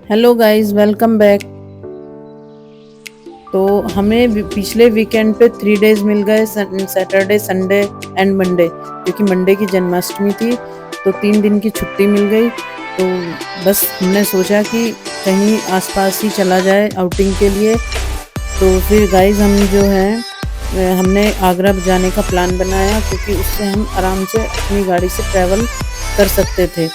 Hello guys, welcome back. तो हमें पिछले वीकेंड पे 3 डेज मिल गए, सैटरडे, संडे एंड मंडे, क्योंकि मंडे की जन्माष्टमी थी तो 3 दिन की छुट्टी मिल गई। तो बस हमने सोचा कि कहीं आसपास ही चला जाए आउटिंग के लिए। तो फिर गाइस हम जो है हमने आगरा जाने का प्लान बनाया, क्योंकि उससे हम आराम से अपनी गाड़ी से ट्रैवल कर सकते थे।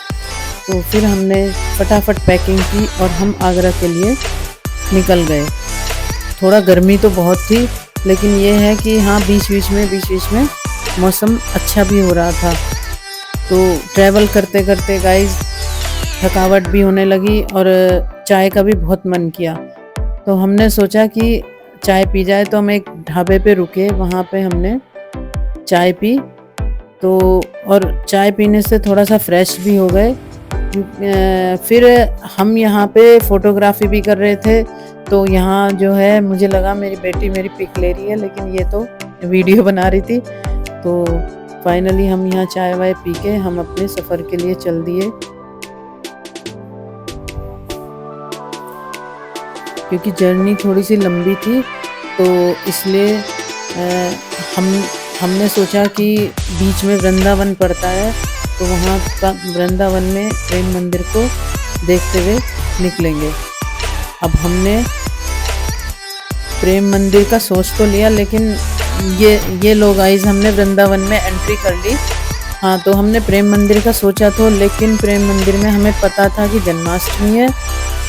तो फिर हमने फटाफट पैकिंग की और हम आगरा के लिए निकल गए। थोड़ा गर्मी तो बहुत थी, लेकिन ये है कि हाँ, बीच बीच में मौसम अच्छा भी हो रहा था। तो ट्रैवल करते करते गाइस थकावट भी होने लगी और चाय का भी बहुत मन किया। तो हमने सोचा कि चाय पी जाए, तो हम एक ढाबे पे रुके, वहाँ पे हमने चाय पी। तो और चाय पीने से थोड़ा सा फ्रेश भी हो गए। फिर हम यहाँ पे फोटोग्राफी भी कर रहे थे। तो यहाँ जो है मुझे लगा मेरी बेटी मेरी पिक ले रही है, लेकिन ये तो वीडियो बना रही थी। तो फाइनली हम यहाँ चाय वाय पी के हम अपने सफ़र के लिए चल दिए, क्योंकि जर्नी थोड़ी सी लंबी थी। तो इसलिए हम हमने सोचा कि बीच में वृंदावन पड़ता है, तो वहाँ का वृंदावन में प्रेम मंदिर को देखते हुए निकलेंगे। अब हमने प्रेम मंदिर का सोच तो लिया, लेकिन ये लोग गाइस हमने वृंदावन में एंट्री कर ली। हाँ, तो हमने प्रेम मंदिर का सोचा तो, लेकिन प्रेम मंदिर में हमें पता था कि जन्माष्टमी है,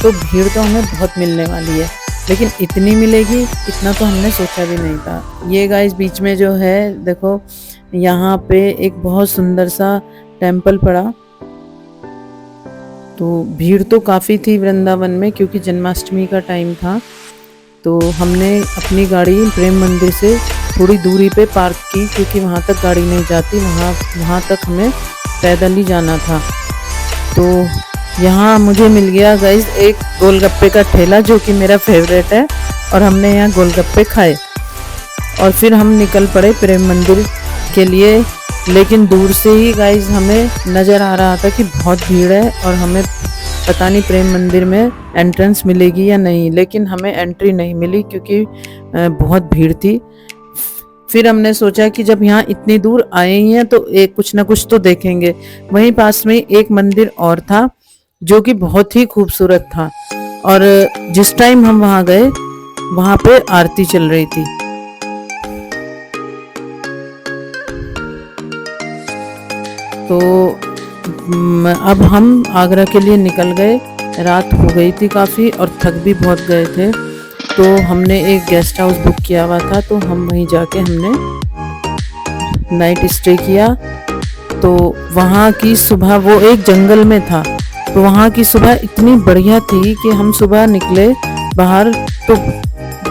तो भीड़ तो हमें बहुत मिलने वाली है, लेकिन इतनी मिलेगी इतना तो हमने सोचा भी नहीं था। ये गाइस बीच में जो है देखो, यहाँ पे एक बहुत सुंदर सा टेम्पल पड़ा। तो भीड़ तो काफ़ी थी वृंदावन में, क्योंकि जन्माष्टमी का टाइम था। तो हमने अपनी गाड़ी प्रेम मंदिर से थोड़ी दूरी पे पार्क की, क्योंकि वहाँ तक गाड़ी नहीं जाती, वहाँ तक हमें पैदल ही जाना था। तो यहाँ मुझे मिल गया गाइस एक गोलगप्पे का ठेला, जो कि मेरा फेवरेट है, और हमने यहाँ गोलगप्पे खाए और फिर हम निकल पड़े प्रेम मंदिर के लिए। लेकिन दूर से ही गाइस हमें नज़र आ रहा था कि बहुत भीड़ है और हमें पता नहीं प्रेम मंदिर में एंट्रेंस मिलेगी या नहीं, लेकिन हमें एंट्री नहीं मिली क्योंकि बहुत भीड़ थी। फिर हमने सोचा कि जब यहाँ इतनी दूर आए ही हैं तो एक कुछ ना कुछ तो देखेंगे। वहीं पास में एक मंदिर और था जो कि बहुत ही खूबसूरत था, और जिस टाइम हम वहाँ गए वहाँ पे आरती चल रही थी। तो अब हम आगरा के लिए निकल गए। रात हो गई थी काफ़ी और थक भी बहुत गए थे। तो हमने एक गेस्ट हाउस बुक किया हुआ था, तो हम वहीं जाके हमने नाइट स्टे किया। तो वहाँ की सुबह, वो एक जंगल में था, तो वहाँ की सुबह इतनी बढ़िया थी कि हम सुबह निकले बाहर तो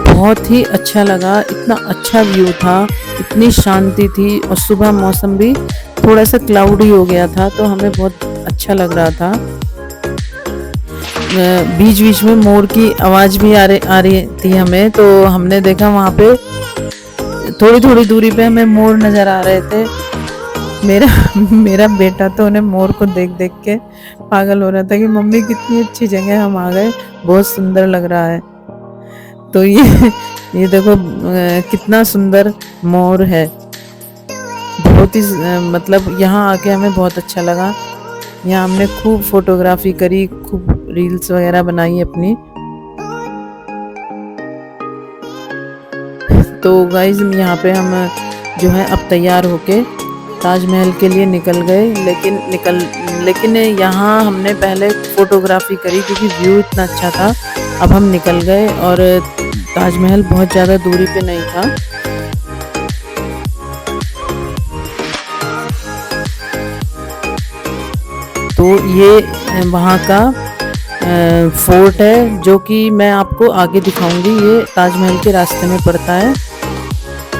बहुत ही अच्छा लगा। इतना अच्छा व्यू था, इतनी शांति थी, और सुबह मौसम भी थोड़ा सा क्लाउडी हो गया था, तो हमें बहुत अच्छा लग रहा था। बीच बीच में मोर की आवाज़ भी आ रही थी हमें। तो हमने देखा वहाँ पे थोड़ी थोड़ी दूरी पे हमें मोर नज़र आ रहे थे। मेरा मेरा बेटा तो उन्हें मोर को देख देख के पागल हो रहा था कि मम्मी कितनी अच्छी जगह हम आ गए, बहुत सुंदर लग रहा है। तो ये देखो कितना सुंदर मोर है। बहुत ही मतलब यहाँ आके हमें बहुत अच्छा लगा। यहाँ हमने खूब फोटोग्राफी करी, खूब रील्स वगैरह बनाई अपनी। तो गाइज यहाँ पे हम जो है अब तैयार होके ताजमहल के लिए निकल गए। लेकिन यहाँ हमने पहले फोटोग्राफी करी क्योंकि व्यू इतना अच्छा था। अब हम निकल गए और ताजमहल बहुत ज़्यादा दूरी पे नहीं था। तो ये वहाँ का फोर्ट है, जो कि मैं आपको आगे दिखाऊंगी। ये ताजमहल के रास्ते में पड़ता है।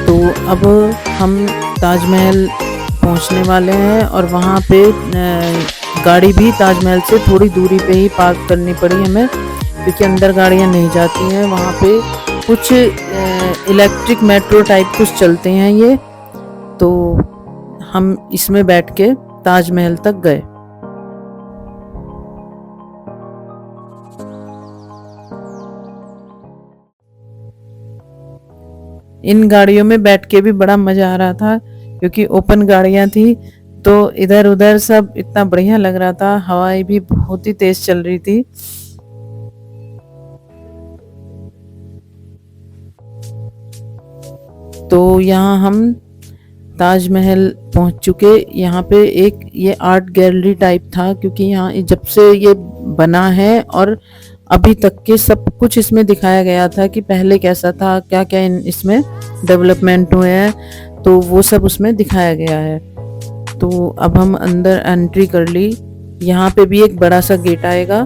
तो अब हम ताजमहल पहुँचने वाले हैं, और वहाँ पे गाड़ी भी ताजमहल से थोड़ी दूरी पे ही पार्क करनी पड़ी हमें, क्योंकि अंदर गाड़ियाँ नहीं जाती हैं। वहाँ पे कुछ इलेक्ट्रिक मेट्रो टाइप कुछ चलते हैं ये। तो हम इसमें बैठ के ताजमहल तक गए। इन गाड़ियों में बैठ के भी बड़ा मजा आ रहा था क्योंकि ओपन गाड़ियां थी, तो इधर उधर सब इतना बढ़िया लग रहा था, हवाएं भी बहुत ही तेज चल रही थी। तो यहाँ हम ताजमहल पहुंच चुके। यहाँ पे एक ये आर्ट गैलरी टाइप था, क्योंकि यहाँ जब से ये बना है और अभी तक के सब कुछ इसमें दिखाया गया था कि पहले कैसा था, क्या क्या इसमें डेवलपमेंट हुए हैं, तो वो सब उसमें दिखाया गया है। तो अब हम अंदर एंट्री कर ली। यहाँ पे भी एक बड़ा सा गेट आएगा,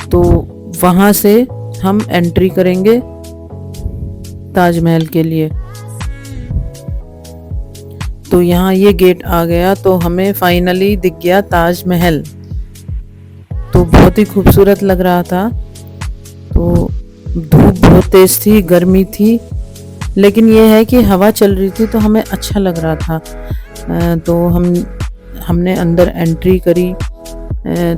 तो वहां से हम एंट्री करेंगे ताजमहल के लिए। तो यहाँ ये गेट आ गया, तो हमें फाइनली दिख गया ताजमहल। तो बहुत ही खूबसूरत लग रहा था। तो धूप बहुत तेज थी, गर्मी थी, लेकिन ये है कि हवा चल रही थी तो हमें अच्छा लग रहा था। तो हमने अंदर एंट्री करी।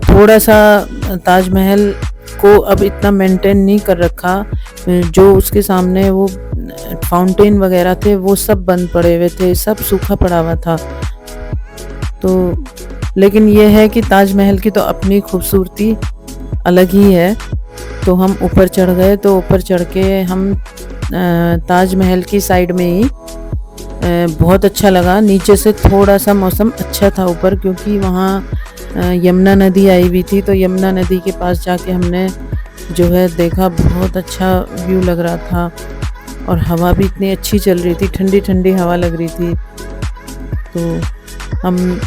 थोड़ा सा ताजमहल को अब इतना मेंटेन नहीं कर रखा, जो उसके सामने वो फाउंटेन वगैरह थे वो सब बंद पड़े हुए थे, सब सूखा पड़ा हुआ था। तो लेकिन ये है कि ताजमहल की तो अपनी खूबसूरती अलग ही है। तो हम ऊपर चढ़ गए। तो ऊपर चढ़ के हम ताजमहल की साइड में ही बहुत अच्छा लगा। नीचे से थोड़ा सा मौसम अच्छा था ऊपर, क्योंकि वहाँ यमुना नदी आई हुई थी। तो यमुना नदी के पास जाके हमने जो है देखा, बहुत अच्छा व्यू लग रहा था और हवा भी इतनी अच्छी चल रही थी, ठंडी ठंडी हवा लग रही थी। तो हम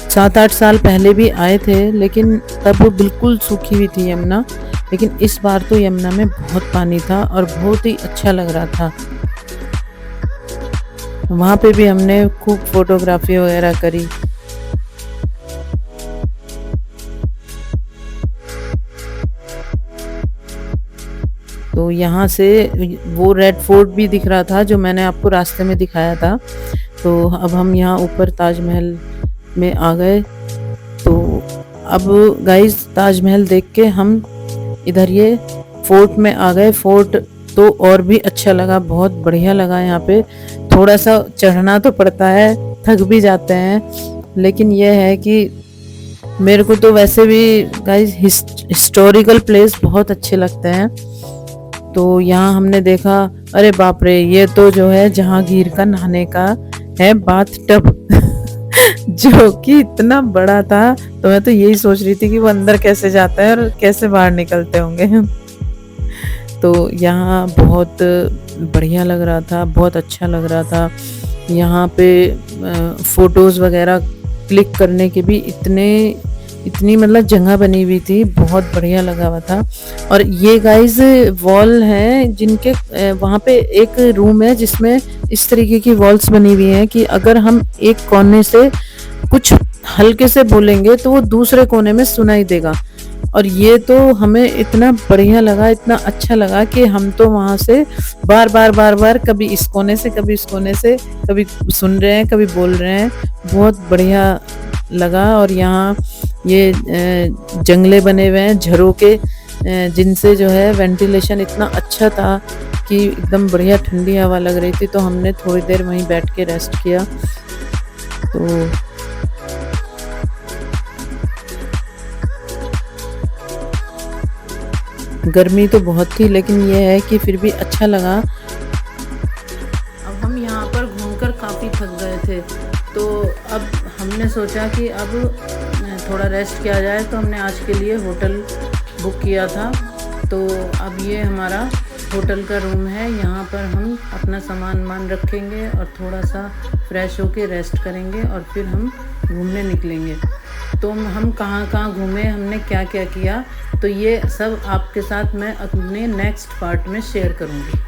7-8 साल पहले भी आए थे, लेकिन तब वो बिल्कुल सूखी हुई थी यमुना, लेकिन इस बार तो यमुना में बहुत पानी था और बहुत ही अच्छा लग रहा था। वहाँ पे भी हमने खूब फोटोग्राफी वगैरह करी। तो यहाँ से वो रेड फोर्ट भी दिख रहा था जो मैंने आपको रास्ते में दिखाया था। तो अब हम यहाँ ऊपर ताजमहल में आ गए। तो अब गाइस ताजमहल देख के हम इधर ये फोर्ट में आ गए। फोर्ट तो और भी अच्छा लगा, बहुत बढ़िया लगा। यहाँ पे थोड़ा सा चढ़ना तो पड़ता है, थक भी जाते हैं, लेकिन यह है कि मेरे को तो वैसे भी गाइस हिस्टोरिकल प्लेस बहुत अच्छे लगते हैं। तो यहाँ हमने देखा, अरे बाप रे, ये तो जो है जहांगीर का नहाने का है बाथ टब जो कि इतना बड़ा था। तो मैं तो यही सोच रही थी कि वो अंदर कैसे जाता है और कैसे बाहर निकलते होंगे। तो यहाँ बहुत बढ़िया लग रहा था, बहुत अच्छा लग रहा था। यहाँ पे फोटोज़ वगैरह क्लिक करने के भी इतनी मतलब जगह बनी हुई थी, बहुत बढ़िया लगा हुआ था। और ये गाइस वॉल है जिनके वहाँ पे एक रूम है जिसमें इस तरीके की वॉल्स बनी हुई हैं कि अगर हम एक कोने से कुछ हल्के से बोलेंगे तो वो दूसरे कोने में सुनाई देगा। और ये तो हमें इतना बढ़िया लगा, इतना अच्छा लगा कि हम तो वहाँ से बार बार कभी इस कोने से कभी इस कोने से, कभी सुन रहे हैं कभी बोल रहे हैं, बहुत बढ़िया लगा। और यहाँ ये जंगले बने हुए हैं झरों के, जिनसे जो है वेंटिलेशन इतना अच्छा था कि एकदम बढ़िया ठंडी हवा लग रही थी। तो हमने थोड़ी देर वहीं बैठ के रेस्ट किया। तो गर्मी तो बहुत थी, लेकिन ये है कि फिर भी अच्छा लगा। अब हम यहाँ पर घूमकर काफ़ी थक गए थे, तो अब हमने सोचा कि अब थोड़ा रेस्ट किया जाए। तो हमने आज के लिए होटल बुक किया था। तो अब ये हमारा होटल का रूम है, यहाँ पर हम अपना सामान रखेंगे और थोड़ा सा फ्रेश होके रेस्ट करेंगे और फिर हम घूमने निकलेंगे। तो हम कहाँ घूमे, हमने क्या क्या किया, तो ये सब आपके साथ मैं अपने नेक्स्ट पार्ट में शेयर करूँगी।